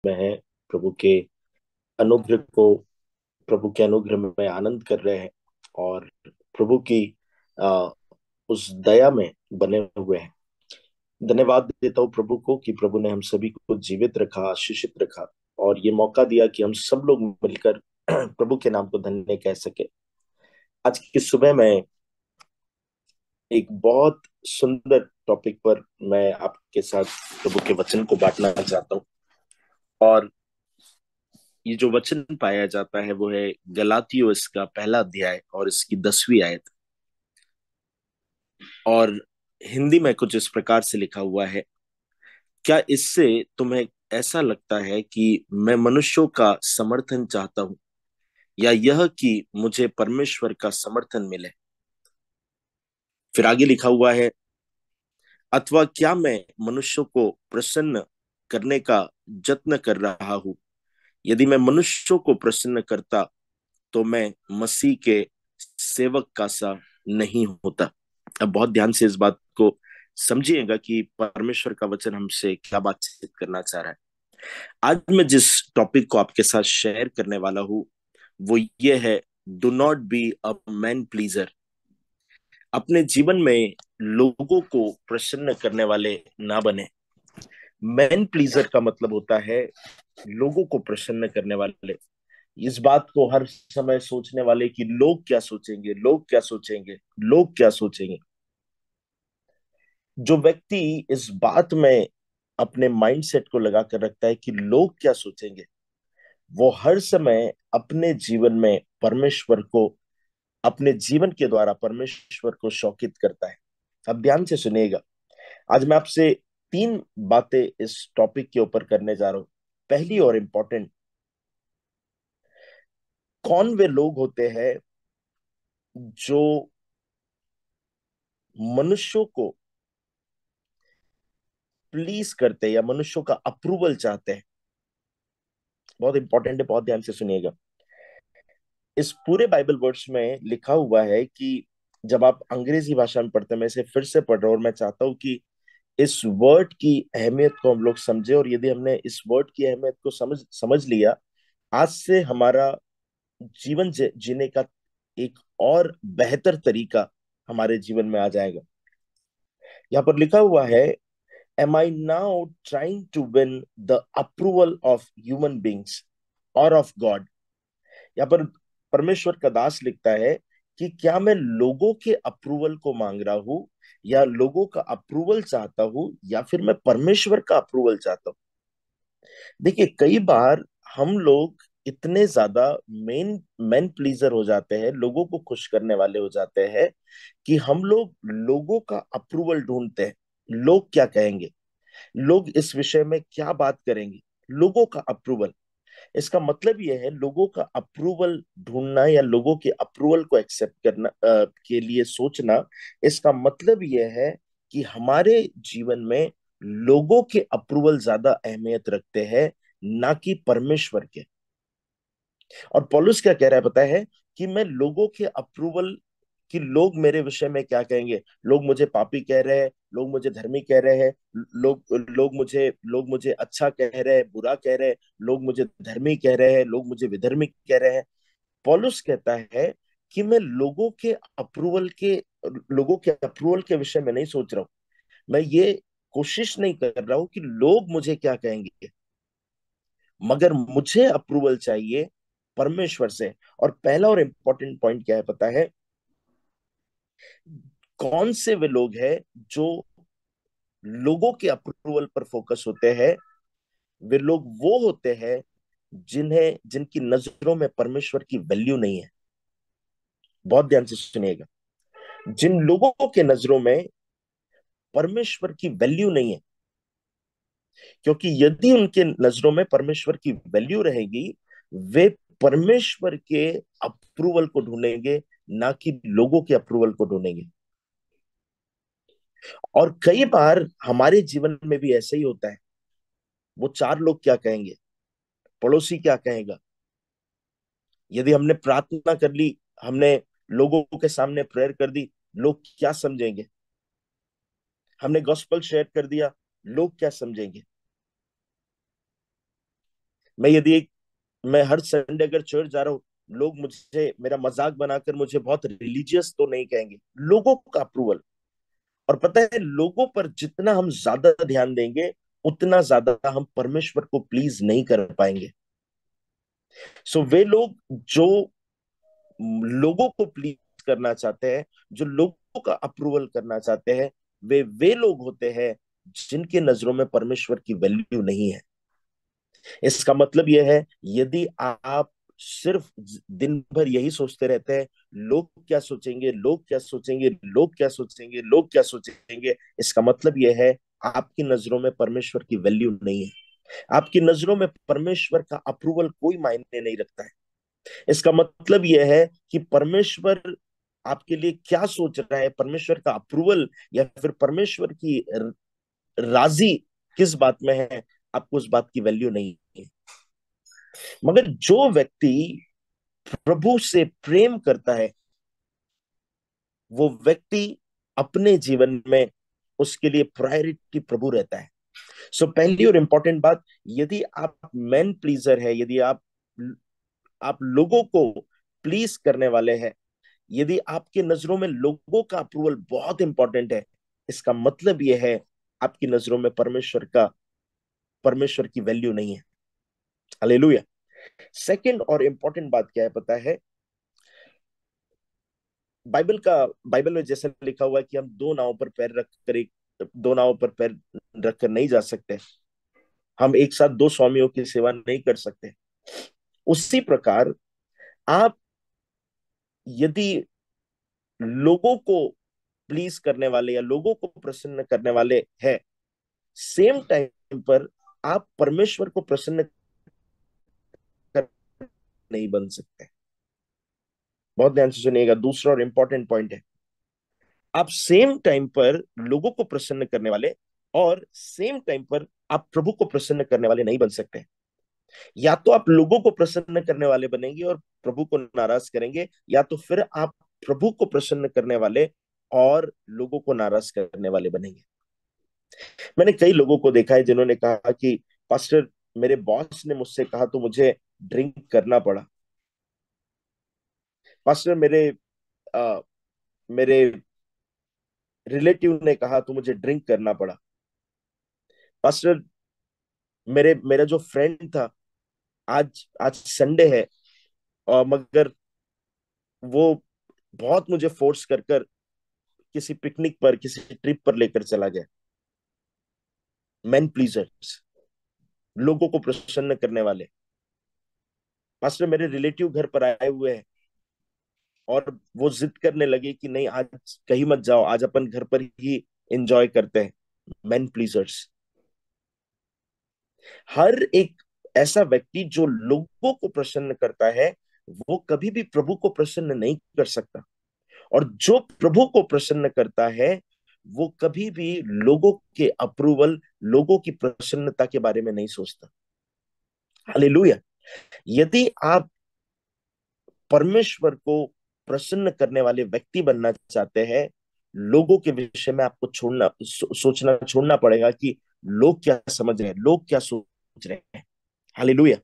में हैं, प्रभु के अनुग्रह को प्रभु के अनुग्रह में आनंद कर रहे हैं और प्रभु की आ, उस दया में बने हुए हैं। धन्यवाद देता हूँ प्रभु को कि प्रभु ने हम सभी को जीवित रखा, आशीषित रखा और ये मौका दिया कि हम सब लोग मिलकर प्रभु के नाम को धन्य कह सके। आज की सुबह में एक बहुत सुंदर टॉपिक पर मैं आपके साथ प्रभु के वचन को बांटना चाहता हूँ। और ये जो वचन पाया जाता है वो है गलातियों इसका पहला अध्याय और इसकी 10वीं आयत। और हिंदी में कुछ इस प्रकार से लिखा हुआ है, क्या इससे तुम्हें ऐसा लगता है कि मैं मनुष्यों का समर्थन चाहता हूं या यह कि मुझे परमेश्वर का समर्थन मिले। फिर आगे लिखा हुआ है, अथवा क्या मैं मनुष्यों को प्रसन्न करने का जत्न कर रहा हूं। यदि मैं मनुष्यों को प्रसन्न करता तो मैं मसीह के सेवक का सा नहीं होता। अब बहुत ध्यान से इस बात को समझिएगा कि परमेश्वर का वचन हमसे क्या बातचीत करना चाह रहा है। आज मैं जिस टॉपिक को आपके साथ शेयर करने वाला हूं वो ये है, do not be a man pleaser. अपने जीवन में लोगों को प्रसन्न करने वाले ना बने। मैन प्लीजर का मतलब होता है लोगों को प्रसन्न करने वाले, इस बात को हर समय सोचने वाले कि लोग क्या सोचेंगे, लोग क्या सोचेंगे, लोग क्या सोचेंगे। जो व्यक्ति इस बात में अपने माइंडसेट को लगा कर रखता है कि लोग क्या सोचेंगे, वो हर समय अपने जीवन में परमेश्वर को, अपने जीवन के द्वारा परमेश्वर को शौकित करता है। अब ध्यान से सुनिएगा, आज मैं आपसे 3 बातें इस टॉपिक के ऊपर करने जा रहा हूं। पहली और इंपॉर्टेंट, कौन वे लोग होते हैं जो मनुष्यों को प्लीज करते हैं या मनुष्यों का अप्रूवल चाहते हैं। बहुत इंपॉर्टेंट है, बहुत ध्यान से सुनिएगा। इस पूरे बाइबल वर्ड्स में लिखा हुआ है कि जब आप अंग्रेजी भाषा में पढ़ते हैं, मैं इसे फिर से पढ़ रहा हूं और मैं चाहता हूं कि इस वर्ड की अहमियत को हम लोग समझे। और यदि हमने इस वर्ड की अहमियत को समझ लिया, आज से हमारा जीवन जीने का एक और बेहतर तरीका हमारे जीवन में आ जाएगा। यहाँ पर लिखा हुआ है, am I now trying to win the approval of human beings or of God? यहाँ पर परमेश्वर का दास लिखता है कि क्या मैं लोगों के अप्रूवल को मांग रहा हूं या लोगों का अप्रूवल चाहता हूं या फिर मैं परमेश्वर का अप्रूवल चाहता हूं। देखिए, कई बार हम लोग इतने ज्यादा मेन मैन प्लीजर हो जाते हैं, लोगों को खुश करने वाले हो जाते हैं कि हम लोग लोगों का अप्रूवल ढूंढते हैं। लोग क्या कहेंगे, लोग इस विषय में क्या बात करेंगे, लोगों का अप्रूवल। इसका मतलब यह है, लोगों का अप्रूवल ढूंढना या लोगों के अप्रूवल को एक्सेप्ट करना के लिए सोचना। इसका मतलब यह है कि हमारे जीवन में लोगों के अप्रूवल ज्यादा अहमियत रखते हैं, ना कि परमेश्वर के। और पौलुस क्या कह रहा है पता है, कि मैं लोगों के अप्रूवल, कि लोग मेरे विषय में क्या कहेंगे। लोग मुझे पापी कह रहे हैं, लोग मुझे धर्मी कह रहे हैं, लोग मुझे अच्छा कह रहे हैं, बुरा कह रहे हैं, लोग मुझे धर्मी कह रहे हैं, लोग मुझे विधर्मी कह रहे हैं। पौलुस कहता है कि मैं लोगों के अप्रूवल के विषय में नहीं सोच रहा हूं। मैं ये कोशिश नहीं कर रहा हूं कि लोग मुझे क्या कहेंगे, मगर मुझे अप्रूवल चाहिए परमेश्वर से। और पहला और इंपॉर्टेंट पॉइंट क्या है पता है, कौन से वे लोग हैं जो लोगों के अप्रूवल पर फोकस होते हैं। वे लोग वो होते हैं जिनकी नजरों में परमेश्वर की वैल्यू नहीं है। बहुत ध्यान से सुनिएगा, जिन लोगों के नजरों में परमेश्वर की वैल्यू नहीं है, क्योंकि यदि उनके नजरों में परमेश्वर की वैल्यू रहेगी, वे परमेश्वर के अप्रूवल को ढूंढेंगे, ना कि लोगों के अप्रूवल को ढूंढेंगे। और कई बार हमारे जीवन में भी ऐसे ही होता है। वो 4 लोग क्या कहेंगे, पड़ोसी क्या कहेगा, यदि हमने प्रार्थना कर ली, हमने लोगों के सामने प्रेयर कर दी, लोग क्या समझेंगे। हमने गॉस्पेल शेयर कर दिया, लोग क्या समझेंगे। मैं हर संडे अगर चर्च जा रहा हूँ, लोग मुझे मेरा मजाक बनाकर मुझे बहुत रिलीजियस तो नहीं कहेंगे, लोगों का अप्रूवल। और पता है, लोगों पर जितना हम ज्यादा ध्यान देंगे, उतना ज्यादा हम परमेश्वर को प्लीज नहीं कर पाएंगे। सो वे लोग जो लोगों को प्लीज करना चाहते हैं, जो लोगों का अप्रूवल करना चाहते हैं, वे लोग होते हैं जिनके नजरों में परमेश्वर की वैल्यू नहीं है। इसका मतलब यह है, यदि आप सिर्फ दिन भर यही सोचते रहते हैं, लोग क्या सोचेंगे, लोग क्या सोचेंगे, लोग क्या सोचेंगे, लोग क्या सोचेंगे, इसका मतलब यह है आपकी नजरों में परमेश्वर की वैल्यू नहीं है। आपकी नजरों में परमेश्वर का अप्रूवल कोई मायने नहीं रखता है। इसका मतलब यह है कि परमेश्वर आपके लिए क्या सोच रहा है, परमेश्वर का अप्रूवल या फिर परमेश्वर की राजी किस बात में है, आपको उस बात की वैल्यू नहीं है। मगर जो व्यक्ति प्रभु से प्रेम करता है, वो व्यक्ति अपने जीवन में उसके लिए प्रायोरिटी प्रभु रहता है। सो पहली और इंपॉर्टेंट बात, यदि आप मैन प्लीजर है, यदि आप लोगों को प्लीज करने वाले हैं, यदि आपके नजरों में लोगों का अप्रूवल बहुत इंपॉर्टेंट है, इसका मतलब यह है आपकी नजरों में परमेश्वर की वैल्यू नहीं है। हालेलुया। सेकंड और इंपॉर्टेंट बात क्या है पता है, बाइबल में जैसे लिखा हुआ है कि हम दो नावों पर पैर रखकर नहीं जा सकते, हम एक साथ दो स्वामियों की सेवा नहीं कर सकते। उसी प्रकार आप यदि लोगों को प्लीज करने वाले या लोगों को प्रसन्न करने वाले हैं, सेम टाइम पर आप परमेश्वर को प्रसन्न कर नहीं बन सकते। बहुत ध्यान से सुनिएगा, दूसरा और इंपॉर्टेंट पॉइंट है, आप सेम टाइम पर लोगों को प्रसन्न करने वाले और सेम टाइम पर आप प्रभु को प्रसन्न करने वाले नहीं बन सकते। या तो आप लोगों को प्रसन्न करने वाले बनेंगे और प्रभु को नाराज करेंगे, या तो फिर आप प्रभु को प्रसन्न करने वाले और लोगों को नाराज करने वाले बनेंगे। मैंने कई लोगों को देखा है जिन्होंने कहा कि पास्टर, मेरे बॉस ने मुझसे कहा तो मुझे ड्रिंक करना पड़ा। पास्टर, आ, मेरे रिलेटिव ने कहा तो मुझे ड्रिंक करना पड़ा। पास्टर, मेरा जो फ्रेंड था, आज आज संडे है, और मगर वो बहुत मुझे फोर्स कर कर किसी पिकनिक पर, किसी ट्रिप पर लेकर चला गया। मैन प्लीजर्स, लोगों को प्रसन्न करने वाले। पास्टर, मेरे रिलेटिव घर पर आए हुए हैं और वो जिद करने लगे कि नहीं, आज कहीं मत जाओ, आज अपन घर पर ही एंजॉय करते हैं। Man pleasures. हर एक ऐसा व्यक्ति जो लोगों को प्रसन्न करता है, वो कभी भी प्रभु को प्रसन्न नहीं कर सकता। और जो प्रभु को प्रसन्न करता है, वो कभी भी लोगों के अप्रूवल, लोगों की प्रसन्नता के बारे में नहीं सोचता। हालेलुया। यदि आप परमेश्वर को प्रसन्न करने वाले व्यक्ति बनना चाहते हैं, लोगों के विषय में आपको सोचना छोड़ना पड़ेगा कि लोग क्या समझ रहे हैं, लोग क्या सोच रहे हैं। हालेलुया।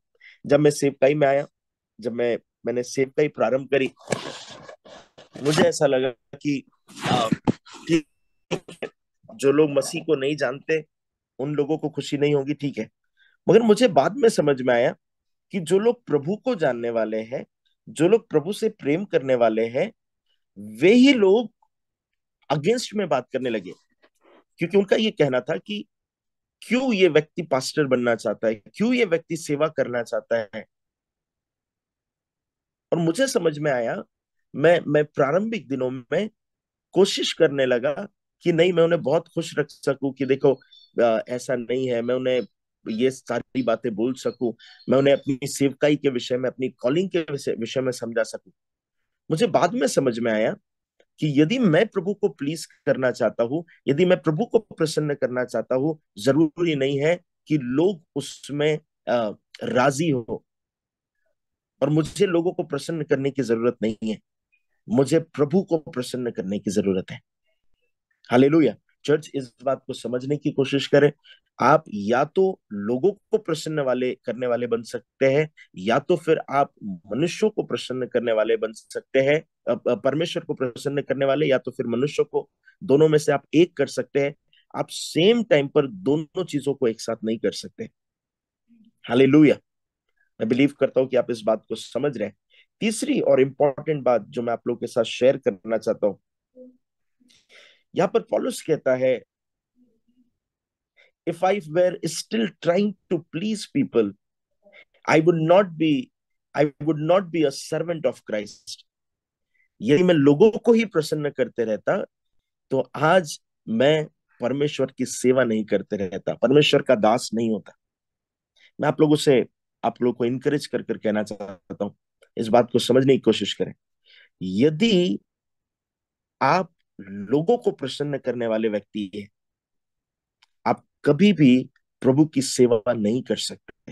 जब मैं सेवकाई में आया, मैंने सेवकाई प्रारंभ करी, मुझे ऐसा लगा कि आ, ठीक है, जो लोग मसीह को नहीं जानते उन लोगों को खुशी नहीं होगी, ठीक है। मगर मुझे बाद में समझ में आया कि जो लोग प्रभु को जानने वाले हैं, जो लोग प्रभु से प्रेम करने वाले हैं, वे ही लोग अगेंस्ट में बात करने लगे। क्योंकि उनका ये कहना था कि क्यों ये व्यक्ति पास्टर बनना चाहता है, क्यों ये व्यक्ति सेवा करना चाहता है। और मुझे समझ में आया, मैं प्रारंभिक दिनों में कोशिश करने लगा कि नहीं, मैं उन्हें बहुत खुश रख सकूं कि देखो, ऐसा नहीं है, मैं उन्हें ये सारी बातें बोल सकूं, मैं उन्हें अपनी सेवकाई के विषय में, अपनी कॉलिंग के विषय में समझा सकूं। मुझे बाद में समझ में आया कि यदि मैं प्रभु को प्लीज करना चाहता हूँ, यदि मैं प्रभु को प्रसन्न करना चाहता हूँ, जरूरी नहीं है कि लोग उसमें राजी हो। और मुझे लोगों को प्रसन्न करने की जरूरत नहीं है, मुझे प्रभु को प्रसन्न करने की जरूरत है। हालेलुया। चर्च इस बात को समझने की कोशिश करे, आप या तो लोगों को प्रसन्न वाले करने वाले बन सकते हैं, या तो फिर आप मनुष्यों को प्रसन्न करने वाले बन सकते हैं, परमेश्वर को प्रसन्न करने वाले, या तो फिर मनुष्यों को। दोनों में से आप एक कर सकते हैं। आप सेम टाइम पर दोनों चीजों को एक साथ नहीं कर सकते। हालेलुया। मैं बिलीव करता हूं कि आप इस बात को समझ रहे हैं। तीसरी और इंपॉर्टेंट बात जो मैं आप लोगों के साथ शेयर करना चाहता हूं, यहां पर पौलुस कहता है, if I were still trying to please people, I would not be I would not be a servant of Christ. यदि मैं लोगों को ही प्रसन्न करते रहता, तो आज मैं परमेश्वर की सेवा नहीं करते रहता, परमेश्वर का दास नहीं होता। मैं आप लोगों को इनकरेज कर कर कहना चाहता हूं, इस बात को समझने की कोशिश करें। यदि आप लोगों को प्रसन्न करने वाले व्यक्ति हैं, आप कभी भी प्रभु की सेवा नहीं कर सकते।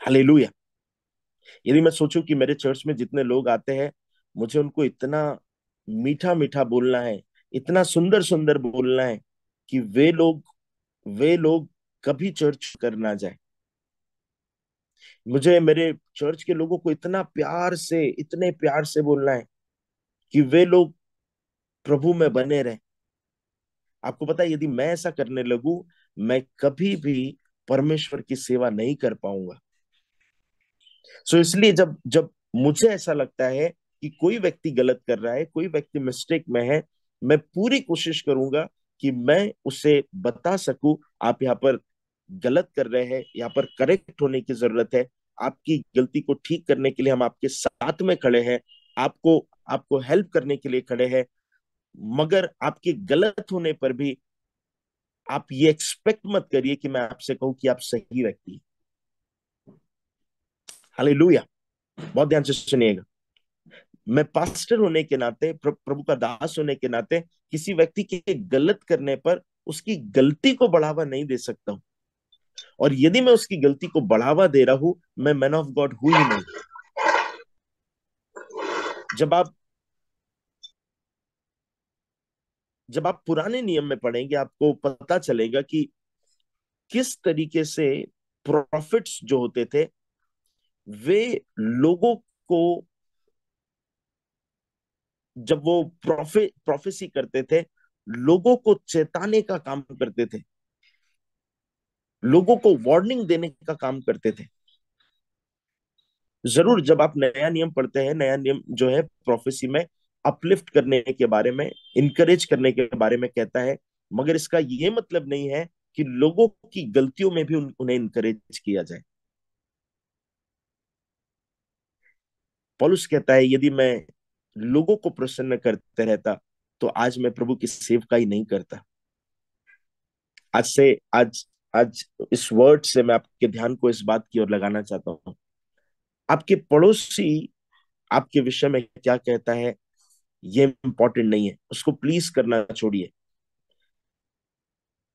हालेलुया। यदि मैं सोचूं कि मेरे चर्च में जितने लोग आते हैं, मुझे उनको इतना मीठा मीठा बोलना है, इतना सुंदर सुंदर बोलना है कि वे लोग कभी चर्च कर ना जाए। मुझे मेरे चर्च के लोगों को इतना प्यार से, इतने प्यार से बोलना है कि वे लोग प्रभु में बने रहे। आपको पता है, यदि मैं ऐसा करने लगूं, मैं कभी भी परमेश्वर की सेवा नहीं कर पाऊंगा। इसलिए जब जब मुझे ऐसा लगता है कि कोई व्यक्ति गलत कर रहा है, कोई व्यक्ति मिस्टेक में है, मैं पूरी कोशिश करूंगा कि मैं उसे बता सकूं, आप यहाँ पर गलत कर रहे हैं, यहाँ पर करेक्ट होने की जरूरत है। आपकी गलती को ठीक करने के लिए हम आपके साथ में खड़े हैं, आपको आपको हेल्प करने के लिए खड़े हैं। मगर आपके गलत होने पर भी आप ये एक्सपेक्ट मत करिए कि मैं आपसे कहूं कि आप सही व्यक्ति हैं। हालेलुया। बहुत ध्यान से सुनिएगा। मैं पास्टर होने के नाते, प्रभु का दास होने के नाते, किसी व्यक्ति के गलत करने पर उसकी गलती को बढ़ावा नहीं दे सकता हूं। और यदि मैं उसकी गलती को बढ़ावा दे रहा हूं, मैं मैन ऑफ गॉड हूं ही नहीं। जब आप जब आप पुराने नियम में पढ़ेंगे, आपको पता चलेगा कि किस तरीके से प्रॉफिट्स जो होते थे, वे लोगों को, जब वो प्रोफेसी करते थे, लोगों को चेताने का काम करते थे, लोगों को वार्निंग देने का काम करते थे। जरूर जब आप नया नियम पढ़ते हैं, नया नियम जो है प्रोफेसी में अपलिफ्ट करने के बारे में, इनकरेज करने के बारे में कहता है। मगर इसका ये मतलब नहीं है कि लोगों की गलतियों में भी उन्हें इनकरेज किया जाए। पौलुस कहता है, यदि मैं लोगों को प्रसन्न करते रहता, तो आज मैं प्रभु की सेवकाई ही नहीं करता। आज से आज आज इस वर्ड से मैं आपके ध्यान को इस बात की ओर लगाना चाहता हूं। आपके पड़ोसी आपके विषय में क्या कहता है, ये इंपॉर्टेंट नहीं है, उसको प्लीज करना छोड़िए।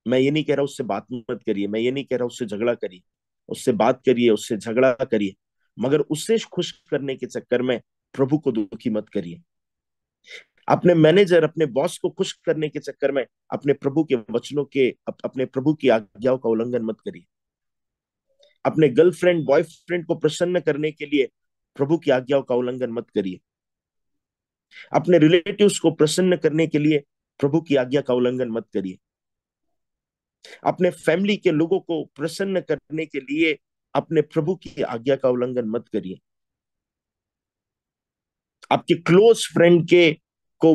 मैं ये नहीं कह रहा उससे बात मत करिए, मैं ये नहीं कह रहा उससे झगड़ा करिए, उससे बात करिए, उससे झगड़ा करिए, मगर उससे खुश करने के चक्कर में प्रभु को दुखी मत करिए। अपने मैनेजर, अपने बॉस को खुश करने के चक्कर में अपने प्रभु के वचनों के, अपने प्रभु की आज्ञाओं का उल्लंघन मत करिए। अपने गर्लफ्रेंड बॉयफ्रेंड को प्रसन्न करने के लिए प्रभु की आज्ञाओं का उल्लंघन मत करिए। अपने रिलेटिव्स को प्रसन्न करने के लिए प्रभु की आज्ञा का उल्लंघन मत करिए। अपने फैमिली के लोगों को प्रसन्न करने के लिए अपने प्रभु की आज्ञा का उल्लंघन मत करिए। आपके क्लोज फ्रेंड के को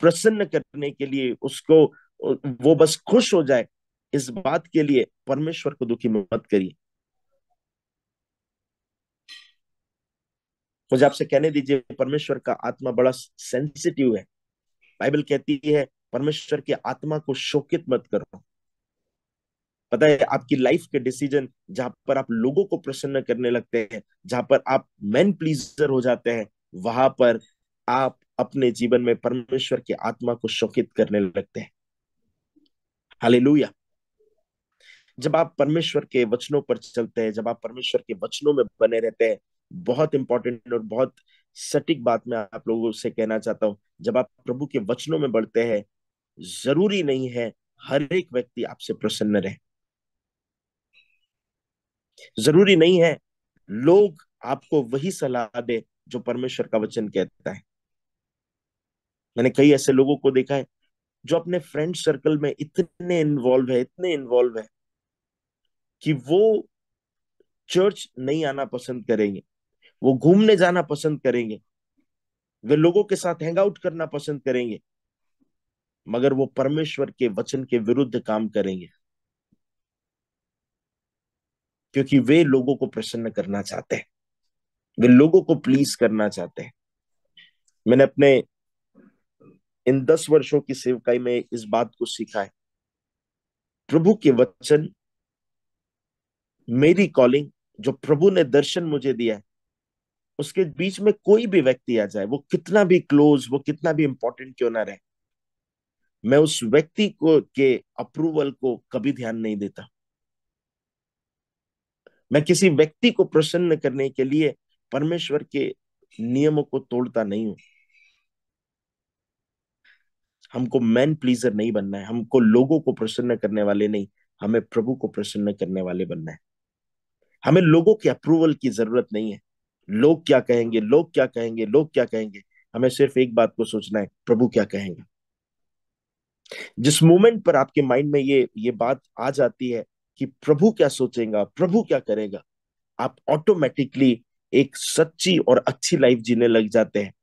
प्रसन्न करने के लिए, उसको वो बस खुश हो जाए, इस बात के लिए परमेश्वर को दुखी मत करिए। मुझे आपसे कहने दीजिए, परमेश्वर का आत्मा बड़ा सेंसिटिव है। बाइबल कहती है, परमेश्वर की आत्मा को शोकित मत करो। पता है, आपकी लाइफ के डिसीजन जहां पर आप लोगों को प्रसन्न करने लगते हैं, जहां पर आप मैन प्लीजर हो जाते हैं, वहां पर आप अपने जीवन में परमेश्वर की आत्मा को शोकित करने लगते हैं। हालेलुया। जब आप परमेश्वर के वचनों पर चलते हैं, जब आप परमेश्वर के वचनों में बने रहते हैं, बहुत इंपॉर्टेंट और बहुत सटीक बात मैं आप लोगों से कहना चाहता हूं, जब आप प्रभु के वचनों में बढ़ते हैं, जरूरी नहीं है हर एक व्यक्ति आपसे प्रसन्न रहे। जरूरी नहीं है लोग आपको वही सलाह दे जो परमेश्वर का वचन कहता है। मैंने कई ऐसे लोगों को देखा है जो अपने फ्रेंड सर्कल में इतने इन्वॉल्व है, इतने इन्वॉल्व है कि वो चर्च नहीं आना पसंद करेंगे, वो घूमने जाना पसंद करेंगे, वे लोगों के साथ हैंग आउट करना पसंद करेंगे, मगर वो परमेश्वर के वचन के विरुद्ध काम करेंगे, क्योंकि वे लोगों को प्रसन्न करना चाहते हैं, वे लोगों को प्लीज करना चाहते हैं। मैंने अपने इन 10 वर्षों की सेवकाई में इस बात को सीखा है। प्रभु के वचन, मेरी कॉलिंग, जो प्रभु ने दर्शन मुझे दिया है, उसके बीच में कोई भी व्यक्ति आ जाए, वो कितना भी क्लोज, वो कितना भी इंपॉर्टेंट क्यों ना रहे, मैं उस व्यक्ति को के अप्रूवल को कभी ध्यान नहीं देता। मैं किसी व्यक्ति को प्रसन्न करने के लिए परमेश्वर के नियमों को तोड़ता नहीं हूं। हमको मैन प्लीजर नहीं बनना है, हमको लोगों को प्रसन्न करने वाले नहीं, हमें प्रभु को प्रसन्न करने वाले बनना है। हमें लोगों के अप्रूवल की जरूरत नहीं है। लोग क्या कहेंगे, लोग क्या कहेंगे, लोग क्या कहेंगे। हमें सिर्फ एक बात को सोचना है, प्रभु क्या कहेंगे। जिस मोमेंट पर आपके माइंड में ये बात आ जाती है कि प्रभु क्या सोचेगा, प्रभु क्या करेगा, आप ऑटोमेटिकली एक सच्ची और अच्छी लाइफ जीने लग जाते हैं।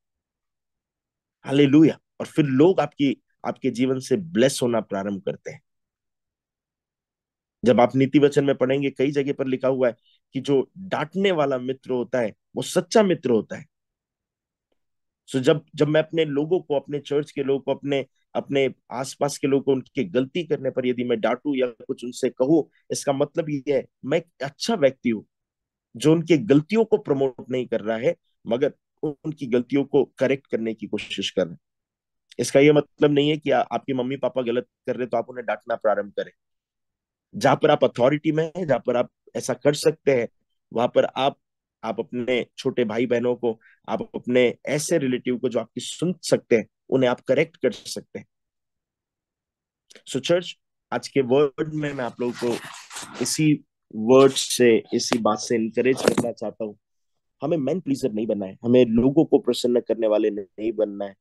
हालेलुया। और फिर लोग आपकी आपके जीवन से ब्लेस होना प्रारंभ करते हैं। जब आप नीति वचन में पढ़ेंगे, कई जगह पर लिखा हुआ है कि जो डांटने वाला मित्र होता है वो सच्चा मित्र होता है। सो जब जब मैं अपने लोगों को, अपने चर्च के लोगों को, अपने अपने आसपास के लोगों को उनके गलती करने पर यदि मैं डांटू या कुछ उनसे कहूं, इसका मतलब ये है मैं एक अच्छा व्यक्ति हूं जो उनकी गलतियों को प्रमोट नहीं कर रहा है, मगर उनकी गलतियों को करेक्ट करने की कोशिश कर रहा है। इसका ये मतलब नहीं है कि आपके मम्मी पापा गलत कर रहे तो आप उन्हें डांटना प्रारंभ करें। जहां पर आप अथॉरिटी में हैं, जहां पर आप ऐसा कर सकते हैं, वहां पर आप अपने छोटे भाई बहनों को, आप अपने ऐसे रिलेटिव को जो आपकी सुन सकते हैं, उन्हें आप करेक्ट कर सकते हैं। सो चर्च, आज के वर्ड में मैं आप लोगों को इसी वर्ड से, इसी बात से इनकरेज करना चाहता हूँ। हमें मैन प्लीजर नहीं बनना है, हमें लोगों को प्रसन्न करने वाले नहीं बनना है,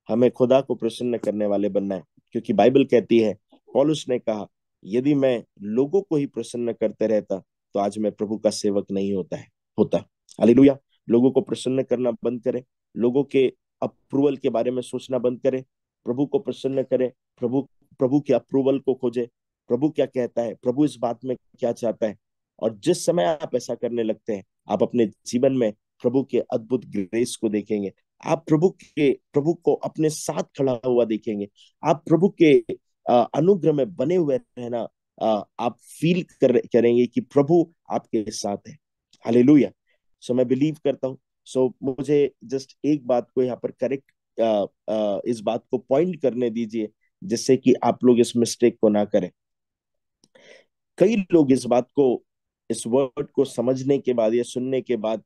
हमें खुदा को प्रसन्न करने वाले बनना है। क्योंकि बाइबल कहती है, पौलुस ने कहा, यदि मैं लोगों को ही प्रसन्न करते रहता तो आज मैं प्रभु का सेवक नहीं होता। हालेलुया। लोगों को प्रसन्न करना बंद करें, लोगों के अप्रूवल के बारे में सोचना बंद करें, प्रभु को प्रसन्न करें। प्रभु प्रभु के अप्रूवल को खोजें। प्रभु क्या कहता है, प्रभु इस बात में क्या चाहता है। और जिस समय आप ऐसा करने लगते हैं, आप अपने जीवन में प्रभु के अद्भुत ग्रेस को देखेंगे। आप प्रभु को अपने साथ खड़ा हुआ देखेंगे। आप प्रभु के अनुग्रह में बने हुए रहना आप फील करेंगे कि प्रभु आपके साथ है। हालेलुया। सो मैं बिलीव करता हूँ। सो मुझे जस्ट एक बात को यहाँ पर करेक्ट, इस बात को पॉइंट करने दीजिए, जिससे कि आप लोग इस मिस्टेक को ना करें। कई लोग इस बात को, इस वर्ड को समझने के बाद या सुनने के बाद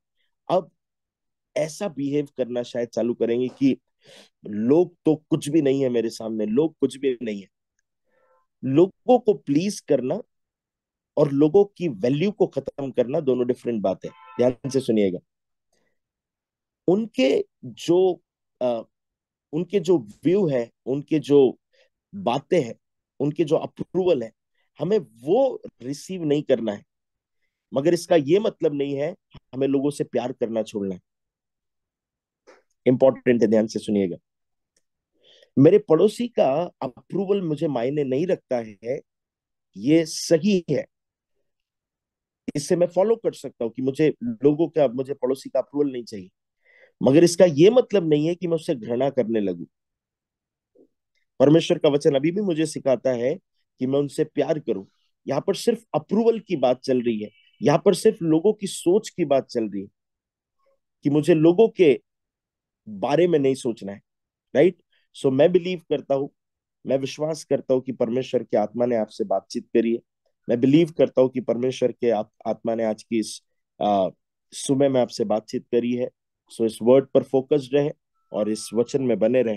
अब ऐसा बिहेव करना शायद चालू करेंगे कि लोग तो कुछ भी नहीं है मेरे सामने, लोग कुछ भी नहीं है। लोगों को प्लीज करना और लोगों की वैल्यू को खत्म करना दोनों डिफरेंट बात है। ध्यान से सुनिएगा। उनके जो आ, उनके जो व्यू है, उनके जो बातें हैं, उनके जो अप्रूवल है, हमें वो रिसीव नहीं करना है। मगर इसका ये मतलब नहीं है हमें लोगों से प्यार करना छोड़ना है। इंपॉर्टेंट है, ध्यान से सुनिएगा। मेरे पड़ोसी का अप्रूवल मुझे मायने नहीं रखता है, ये सही है। इससे मैं फॉलो कर सकता हूँ कि मुझे पड़ोसी का अप्रूवल नहीं चाहिए, मगर इसका ये मतलब नहीं है कि मैं उससे घृणा करने लगूं। परमेश्वर का वचन अभी भी मुझे सिखाता है कि मैं उनसे प्यार करूं। यहाँ पर सिर्फ अप्रूवल की बात चल रही है, यहाँ पर सिर्फ लोगों की सोच की बात चल रही है कि मुझे लोगों के बारे में नहीं सोचना है। राइट। सो मैं बिलीव करता हूँ, मैं विश्वास करता हूँ कि परमेश्वर की आत्मा ने आपसे बातचीत करी है। मैं बिलीव करता हूँ कि परमेश्वर के आत्मा ने आज की इस सुबह में आपसे बातचीत करी है। सो इस वर्ड पर फोकस्ड रहे और इस वचन में बने रहे।